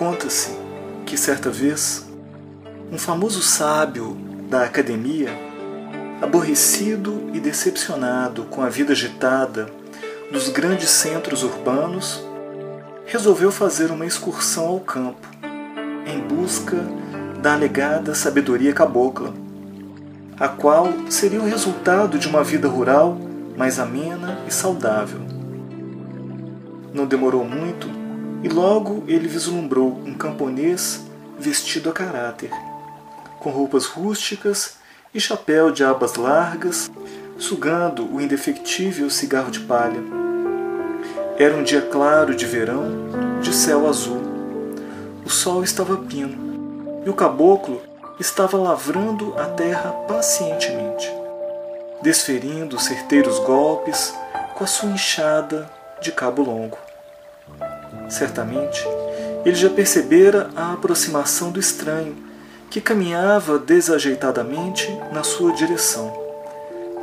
Conta-se que certa vez um famoso sábio da academia, aborrecido e decepcionado com a vida agitada dos grandes centros urbanos, resolveu fazer uma excursão ao campo em busca da alegada sabedoria cabocla, a qual seria o resultado de uma vida rural mais amena e saudável. Não demorou muito e logo ele vislumbrou um camponês vestido a caráter, com roupas rústicas e chapéu de abas largas, sugando o indefectível cigarro de palha. Era um dia claro de verão, de céu azul. O sol estava pino, e o caboclo estava lavrando a terra pacientemente, desferindo certeiros golpes com a sua enxada de cabo longo. Certamente, ele já percebera a aproximação do estranho, que caminhava desajeitadamente na sua direção,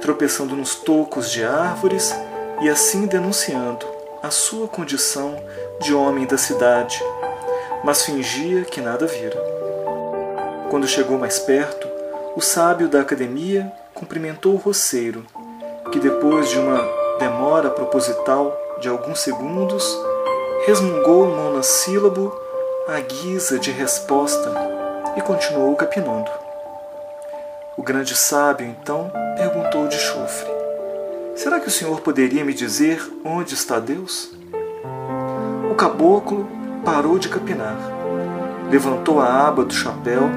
tropeçando nos tocos de árvores e assim denunciando a sua condição de homem da cidade, mas fingia que nada vira. Quando chegou mais perto, o sábio da academia cumprimentou o roceiro, que depois de uma demora proposital de alguns segundos, resmungou um monossílabo à guisa de resposta e continuou capinando. O grande sábio, então, perguntou de chofre: será que o senhor poderia me dizer onde está Deus? O caboclo parou de capinar, levantou a aba do chapéu,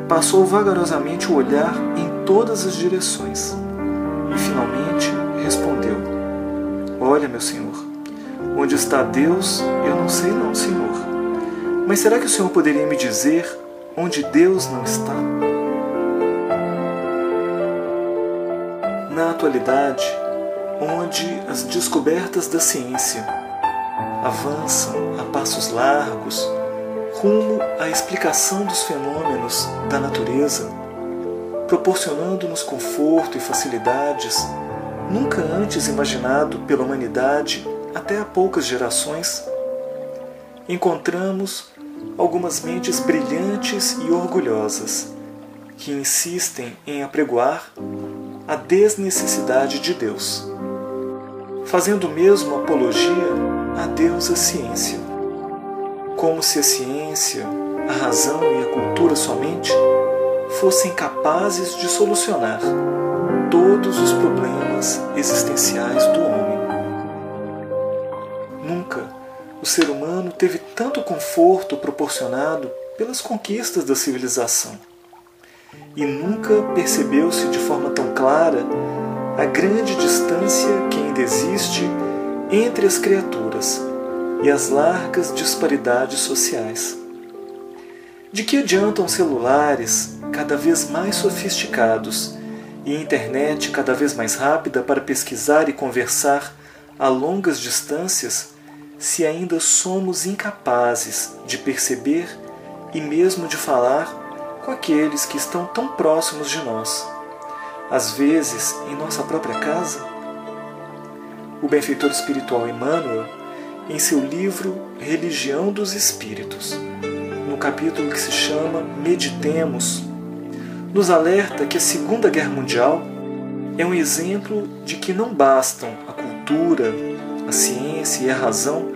passou vagarosamente o olhar em todas as direções e finalmente respondeu: olha, meu senhor, onde está Deus eu não sei não, senhor. Mas será que o senhor poderia me dizer onde Deus não está? Na atualidade, onde as descobertas da ciência avançam a passos largos rumo à explicação dos fenômenos da natureza, proporcionando-nos conforto e facilidades nunca antes imaginado pela humanidade até há poucas gerações, encontramos algumas mentes brilhantes e orgulhosas que insistem em apregoar a desnecessidade de Deus, fazendo mesmo apologia à deusa ciência, como se a ciência, a razão e a cultura somente fossem capazes de solucionar todos os problemas existenciais do homem. Nunca o ser humano teve tanto conforto proporcionado pelas conquistas da civilização, e nunca percebeu-se de forma tão clara a grande distância que ainda existe entre as criaturas e as largas disparidades sociais. De que adiantam celulares cada vez mais sofisticados e internet cada vez mais rápida para pesquisar e conversar a longas distâncias, se ainda somos incapazes de perceber e mesmo de falar com aqueles que estão tão próximos de nós, às vezes em nossa própria casa? O benfeitor espiritual Emmanuel, em seu livro Religião dos Espíritos, no capítulo que se chama Meditemos, nos alerta que a Segunda Guerra Mundial é um exemplo de que não bastam a cultura, a ciência e a razão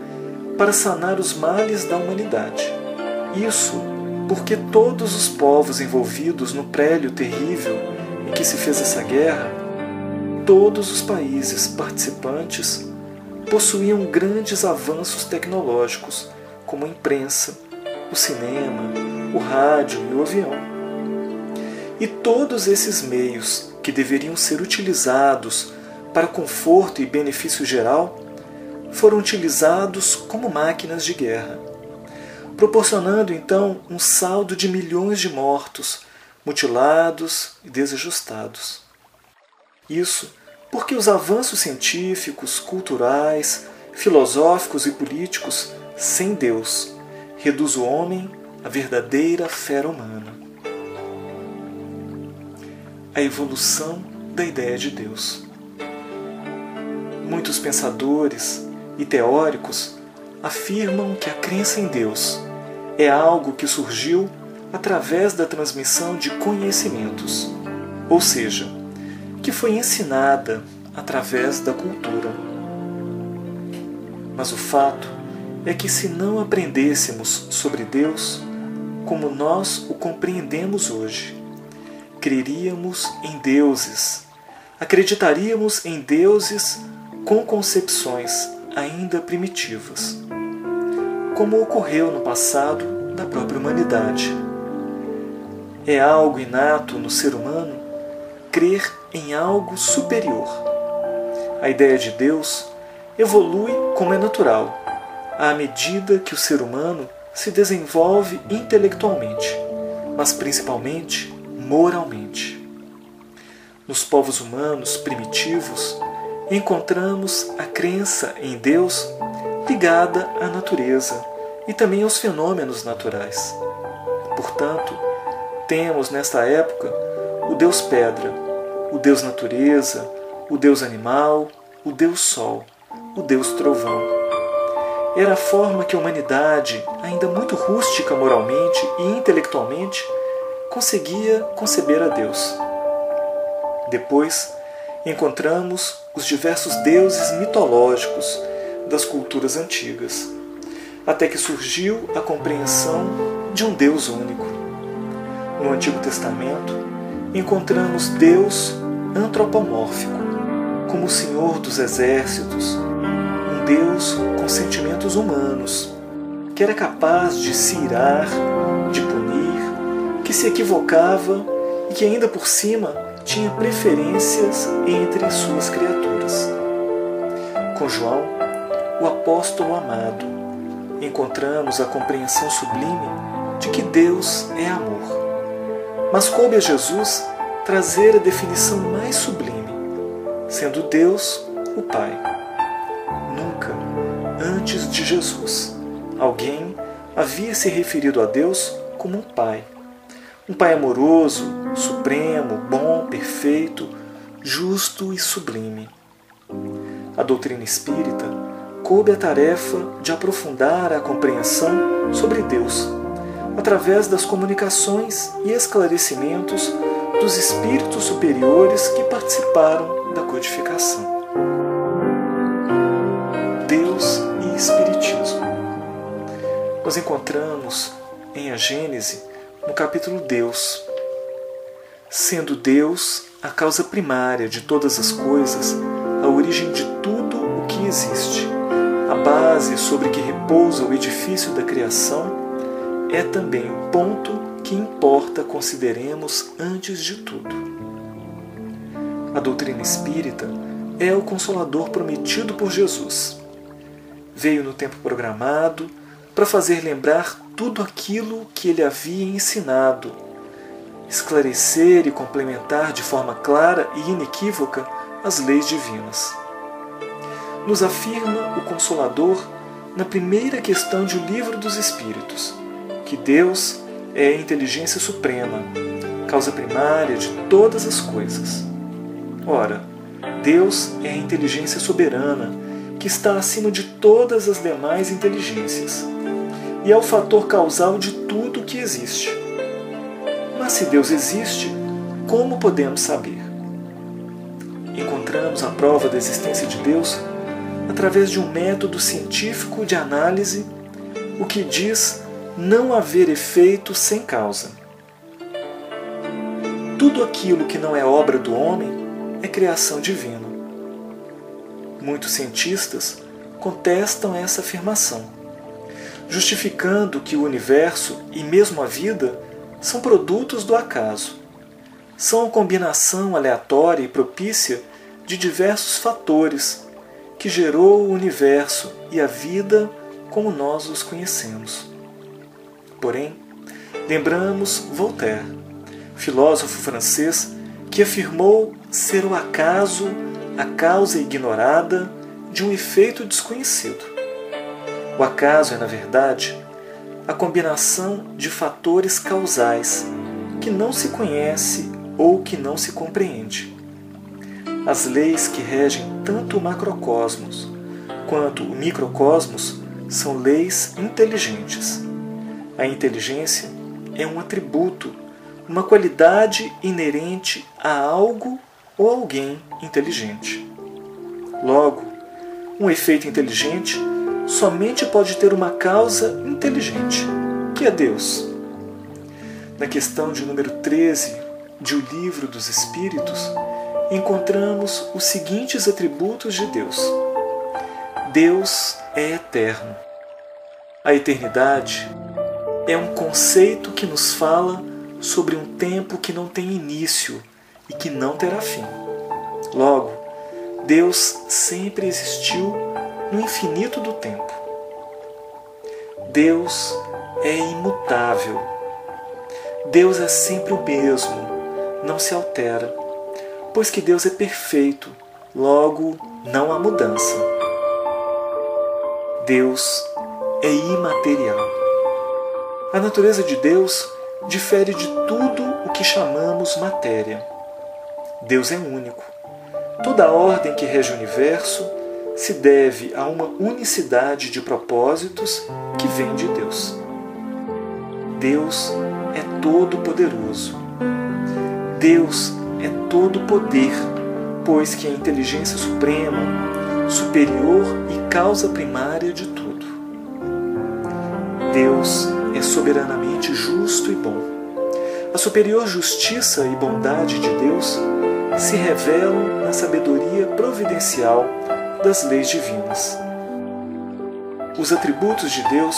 para sanar os males da humanidade. Isso porque todos os povos envolvidos no prélio terrível em que se fez essa guerra, todos os países participantes possuíam grandes avanços tecnológicos, como a imprensa, o cinema, o rádio e o avião. E todos esses meios, que deveriam ser utilizados para conforto e benefício geral, foram utilizados como máquinas de guerra, proporcionando então um saldo de milhões de mortos, mutilados e desajustados. Isso porque os avanços científicos, culturais, filosóficos e políticos sem Deus reduz o homem à verdadeira fera humana. A evolução da ideia de Deus. Muitos pensadores e teóricos afirmam que a crença em Deus é algo que surgiu através da transmissão de conhecimentos, ou seja, que foi ensinada através da cultura. Mas o fato é que se não aprendêssemos sobre Deus como nós o compreendemos hoje, creríamos em deuses, acreditaríamos em deuses com concepções ainda primitivas, como ocorreu no passado da própria humanidade. É algo inato no ser humano crer em algo superior. A ideia de Deus evolui como é natural, à medida que o ser humano se desenvolve intelectualmente, mas principalmente moralmente. Nos povos humanos primitivos, encontramos a crença em Deus ligada à natureza e também aos fenômenos naturais. Portanto, temos nesta época o Deus Pedra, o Deus Natureza, o Deus Animal, o Deus Sol, o Deus Trovão. Era a forma que a humanidade, ainda muito rústica moralmente e intelectualmente, conseguia conceber a Deus. Depois, encontramos os diversos deuses mitológicos das culturas antigas, até que surgiu a compreensão de um Deus único. No Antigo Testamento, encontramos Deus antropomórfico, como o Senhor dos Exércitos, um Deus com sentimentos humanos, que era capaz de se irar, de punir, que se equivocava e que ainda por cima tinha preferências entre suas criaturas. Com João, o apóstolo amado, encontramos a compreensão sublime de que Deus é amor. Mas coube a Jesus trazer a definição mais sublime, sendo Deus o Pai. Nunca, antes de Jesus, alguém havia se referido a Deus como um Pai. Um Pai amoroso, supremo, bom, perfeito, justo e sublime. A doutrina espírita coube a tarefa de aprofundar a compreensão sobre Deus, através das comunicações e esclarecimentos dos espíritos superiores que participaram da codificação. Deus e Espiritismo. Nós encontramos em A Gênese, no capítulo Deus, sendo Deus a causa primária de todas as coisas, a origem de tudo o que existe, a base sobre que repousa o edifício da criação, é também o ponto que importa consideremos antes de tudo. A doutrina espírita é o Consolador prometido por Jesus. Veio no tempo programado para fazer lembrar tudo aquilo que ele havia ensinado, esclarecer e complementar de forma clara e inequívoca as leis divinas. Nos afirma o Consolador na primeira questão de O Livro dos Espíritos, que Deus é a inteligência suprema, causa primária de todas as coisas. Ora, Deus é a inteligência soberana, que está acima de todas as demais inteligências, e é o fator causal de tudo o que existe. Mas se Deus existe, como podemos saber? Encontramos a prova da existência de Deus através de um método científico de análise, o que diz não haver efeito sem causa. Tudo aquilo que não é obra do homem é criação divina. Muitos cientistas contestam essa afirmação, justificando que o universo e mesmo a vida são produtos do acaso. São a combinação aleatória e propícia de diversos fatores que gerou o universo e a vida como nós os conhecemos. Porém, lembramos Voltaire, filósofo francês, que afirmou ser o acaso a causa ignorada de um efeito desconhecido. O acaso é, na verdade, a combinação de fatores causais que não se conhece ou que não se compreende. As leis que regem tanto o macrocosmos quanto o microcosmos são leis inteligentes. A inteligência é um atributo, uma qualidade inerente a algo ou alguém inteligente. Logo, um efeito inteligente somente pode ter uma causa inteligente, que é Deus. Na questão de número 13 de O Livro dos Espíritos, encontramos os seguintes atributos de Deus. Deus é eterno. A eternidade é um conceito que nos fala sobre um tempo que não tem início e que não terá fim. Logo, Deus sempre existiu no infinito do tempo. Deus é imutável. Deus é sempre o mesmo, não se altera, pois que Deus é perfeito, logo não há mudança. Deus é imaterial. A natureza de Deus difere de tudo o que chamamos matéria. Deus é único. Toda a ordem que rege o universo se deve a uma unicidade de propósitos que vem de Deus. Deus é todo-poderoso. Deus é todo-poder, pois que é a inteligência suprema, superior e causa primária de tudo. Deus é soberanamente justo e bom. A superior justiça e bondade de Deus se revelam na sabedoria providencial das leis divinas. Os atributos de Deus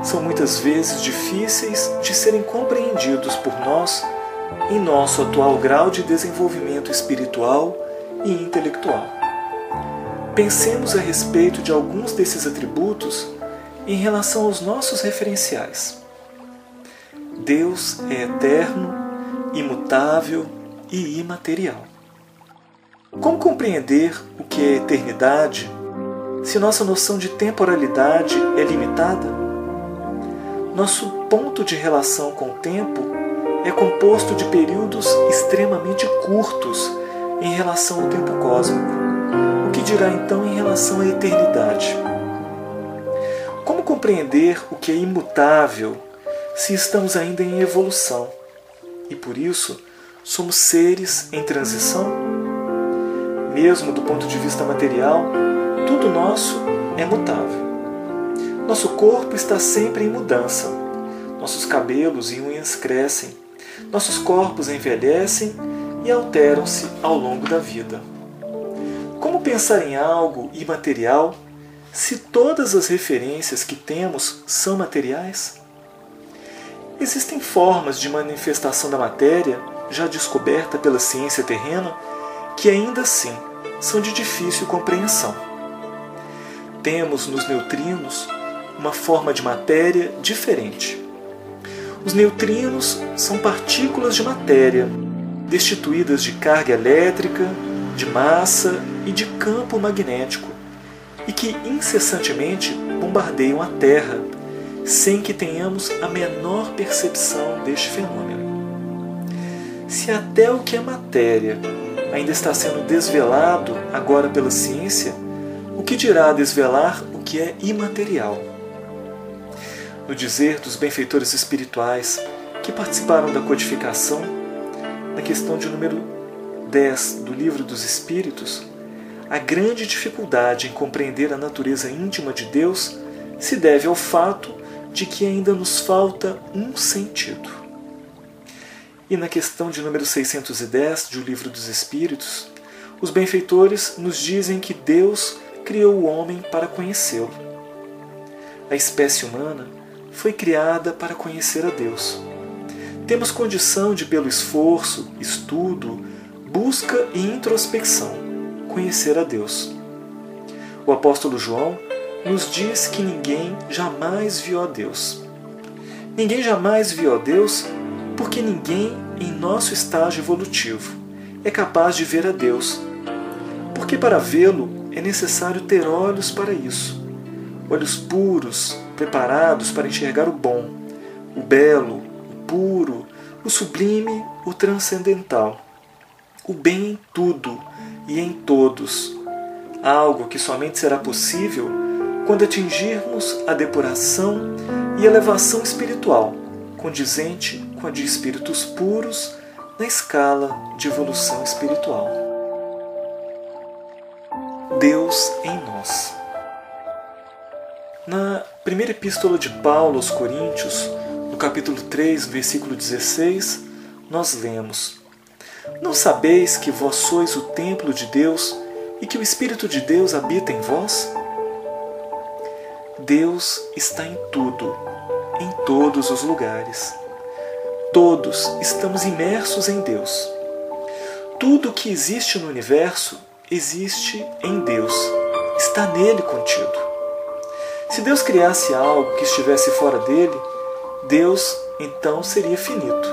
são muitas vezes difíceis de serem compreendidos por nós em nosso atual grau de desenvolvimento espiritual e intelectual. Pensemos a respeito de alguns desses atributos em relação aos nossos referenciais. Deus é eterno, imutável e imaterial. Como compreender o que é eternidade se nossa noção de temporalidade é limitada? Nosso ponto de relação com o tempo é composto de períodos extremamente curtos em relação ao tempo cósmico. O que dirá então em relação à eternidade? Como compreender o que é imutável se estamos ainda em evolução e, por isso, somos seres em transição? Mesmo do ponto de vista material, tudo nosso é mutável. Nosso corpo está sempre em mudança. Nossos cabelos e unhas crescem. Nossos corpos envelhecem e alteram-se ao longo da vida. Como pensar em algo imaterial se todas as referências que temos são materiais? Existem formas de manifestação da matéria, já descoberta pela ciência terrena, que ainda assim são de difícil compreensão. Temos nos neutrinos uma forma de matéria diferente. Os neutrinos são partículas de matéria, destituídas de carga elétrica, de massa e de campo magnético, e que incessantemente bombardeiam a Terra, sem que tenhamos a menor percepção deste fenômeno. Se até o que é matéria ainda está sendo desvelado agora pela ciência, o que dirá desvelar o que é imaterial? No dizer dos benfeitores espirituais que participaram da codificação, na questão de número 10 do Livro dos Espíritos, a grande dificuldade em compreender a natureza íntima de Deus se deve ao fato de que ainda nos falta um sentido. E na questão de número 610 do Livro dos Espíritos, os benfeitores nos dizem que Deus criou o homem para conhecê-lo. A espécie humana foi criada para conhecer a Deus. Temos condição de, pelo esforço, estudo, busca e introspecção, conhecer a Deus. O apóstolo João nos diz que ninguém jamais viu a Deus. Ninguém jamais viu a Deus porque ninguém em nosso estágio evolutivo é capaz de ver a Deus. Porque para vê-lo é necessário ter olhos para isso. Olhos puros, preparados para enxergar o bom, o belo, o puro, o sublime, o transcendental. O bem em tudo e em todos. Algo que somente será possível quando atingirmos a depuração e elevação espiritual, condizente com a de espíritos puros na escala de evolução espiritual. Deus em nós. Na primeira epístola de Paulo aos Coríntios, no capítulo 3, versículo 16, nós lemos: Não sabeis que vós sois o templo de Deus e que o Espírito de Deus habita em vós? Deus está em tudo, em todos os lugares. Todos estamos imersos em Deus. Tudo que existe no universo existe em Deus, está nele contido. Se Deus criasse algo que estivesse fora dele, Deus então seria finito.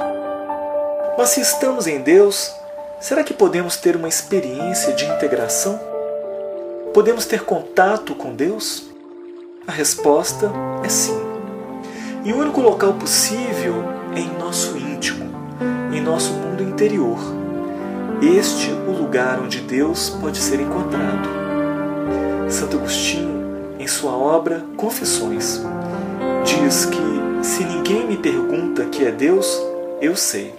Mas se estamos em Deus, será que podemos ter uma experiência de integração? Podemos ter contato com Deus? A resposta é sim. E o único local possível é em nosso íntimo, em nosso mundo interior. Este o lugar onde Deus pode ser encontrado. Santo Agostinho, em sua obra Confissões, diz que se ninguém me pergunta que é Deus, eu sei.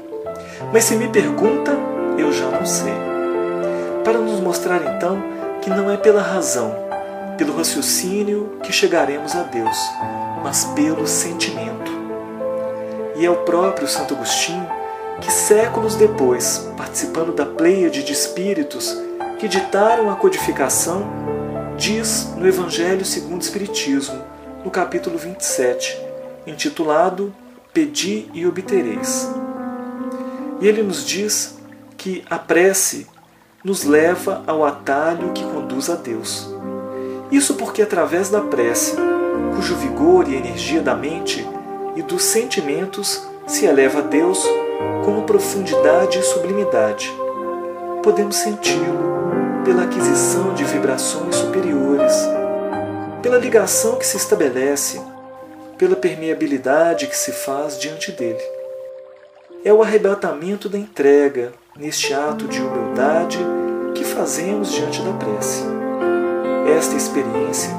Mas se me pergunta, eu já não sei. Para nos mostrar então que não é pela razão, pelo raciocínio que chegaremos a Deus, mas pelo sentimento. E é o próprio Santo Agostinho que, séculos depois, participando da pleiade de espíritos que ditaram a codificação, diz no Evangelho segundo o Espiritismo, no capítulo 27, intitulado Pedi e obtereis. E ele nos diz que a prece nos leva ao atalho que conduz a Deus. Isso porque através da prece, cujo vigor e energia da mente e dos sentimentos se eleva a Deus com profundidade e sublimidade, podemos senti-lo pela aquisição de vibrações superiores, pela ligação que se estabelece, pela permeabilidade que se faz diante dele. É o arrebatamento da entrega, neste ato de humildade que fazemos diante da prece. Esta experiência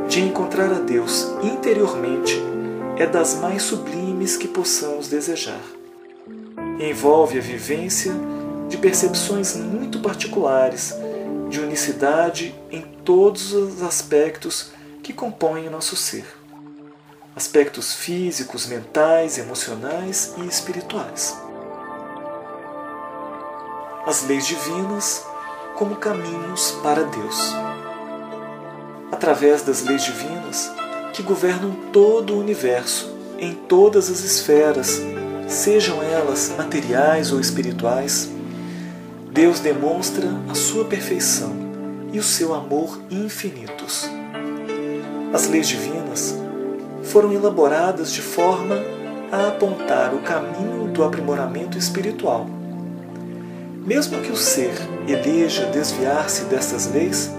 de encontrar a Deus interiormente é das mais sublimes que possamos desejar. Envolve a vivência de percepções muito particulares, de unicidade em todos os aspectos que compõem nosso ser. Aspectos físicos, mentais, emocionais e espirituais. As leis divinas como caminhos para Deus. Através das leis divinas que governam todo o universo, em todas as esferas, sejam elas materiais ou espirituais, Deus demonstra a sua perfeição e o seu amor infinitos. As leis divinas foram elaboradas de forma a apontar o caminho do aprimoramento espiritual. Mesmo que o ser eleja desviar-se destas leis,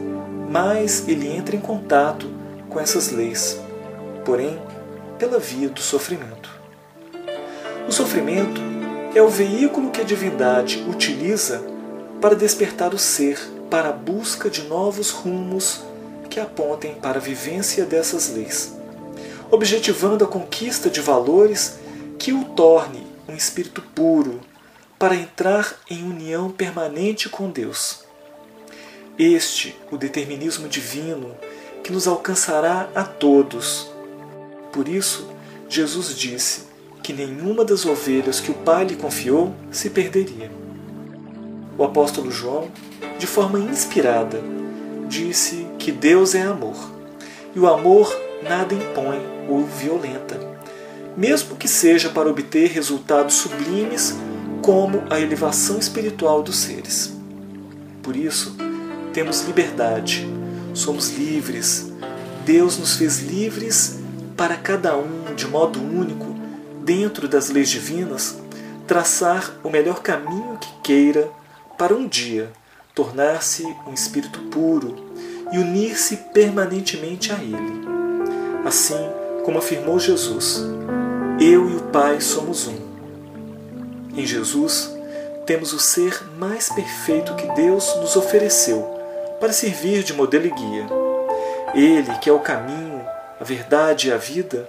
mais ele entra em contato com essas leis, porém, pela via do sofrimento. O sofrimento é o veículo que a divindade utiliza para despertar o ser para a busca de novos rumos que apontem para a vivência dessas leis, objetivando a conquista de valores que o torne um espírito puro para entrar em união permanente com Deus. Este, o determinismo divino, que nos alcançará a todos. Por isso, Jesus disse que nenhuma das ovelhas que o Pai lhe confiou se perderia. O apóstolo João, de forma inspirada, disse que Deus é amor, e o amor nada impõe ou violenta, mesmo que seja para obter resultados sublimes como a elevação espiritual dos seres. Por isso, temos liberdade, somos livres. Deus nos fez livres para cada um, de modo único, dentro das leis divinas, traçar o melhor caminho que queira para um dia tornar-se um espírito puro e unir-se permanentemente a Ele. Assim como afirmou Jesus, eu e o Pai somos um. Em Jesus, temos o ser mais perfeito que Deus nos ofereceu para servir de modelo e guia. Ele, que é o caminho, a verdade e a vida,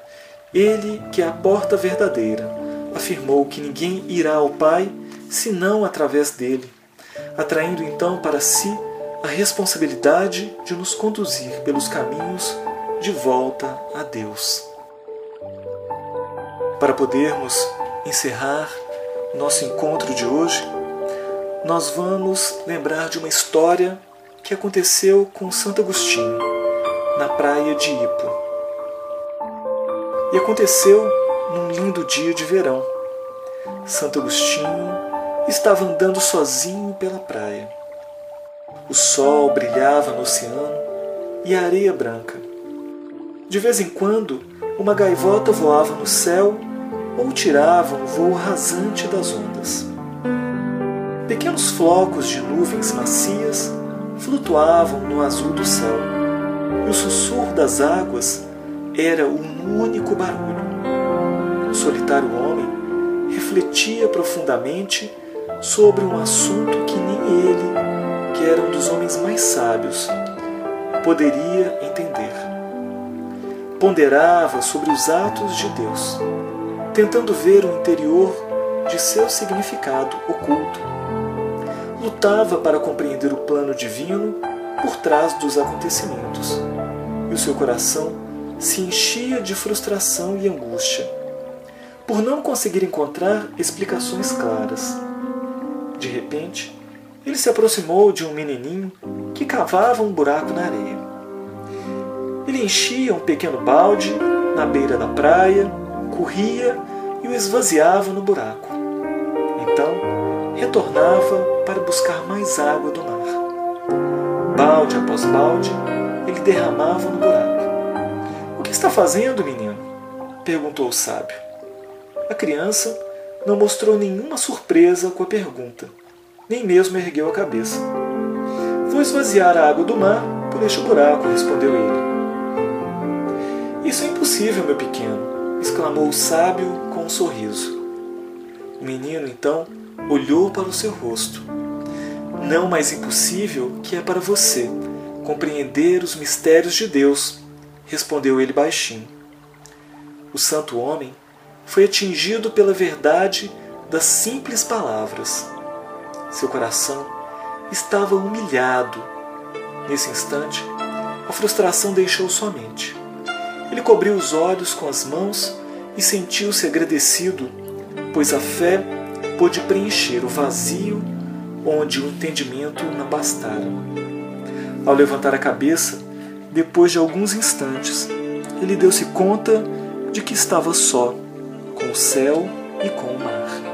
Ele, que é a porta verdadeira, afirmou que ninguém irá ao Pai senão através dele, atraindo então para si a responsabilidade de nos conduzir pelos caminhos de volta a Deus. Para podermos encerrar nosso encontro de hoje, nós vamos lembrar de uma história que aconteceu com Santo Agostinho, na praia de Hippo. E aconteceu num lindo dia de verão. Santo Agostinho estava andando sozinho pela praia. O sol brilhava no oceano e a areia branca. De vez em quando, uma gaivota voava no céu ou tirava um voo rasante das ondas. Pequenos flocos de nuvens macias flutuavam no azul do céu, e o sussurro das águas era um único barulho. O solitário homem refletia profundamente sobre um assunto que nem ele, que era um dos homens mais sábios, poderia entender. Ponderava sobre os atos de Deus, tentando ver o interior de seu significado oculto. Lutava para compreender o plano divino por trás dos acontecimentos, e o seu coração se enchia de frustração e angústia, por não conseguir encontrar explicações claras. De repente, ele se aproximou de um menininho que cavava um buraco na areia. Ele enchia um pequeno balde na beira da praia, corria e o esvaziava no buraco. Então, retornava para buscar mais água do mar. Balde após balde, ele derramava no buraco. "O que está fazendo, menino?" perguntou o sábio. A criança não mostrou nenhuma surpresa com a pergunta, nem mesmo ergueu a cabeça. "Vou esvaziar a água do mar por este buraco", respondeu ele. "Isso é impossível, meu pequeno", exclamou o sábio com um sorriso. O menino, então, olhou para o seu rosto. "Não mais impossível que é para você compreender os mistérios de Deus", respondeu ele baixinho. O santo homem foi atingido pela verdade das simples palavras. Seu coração estava humilhado. Nesse instante, a frustração deixou sua mente. Ele cobriu os olhos com as mãos e sentiu-se agradecido, pois a fé pôde preencher o vazio onde o entendimento não bastara. Ao levantar a cabeça, depois de alguns instantes, ele deu-se conta de que estava só, com o céu e com o mar.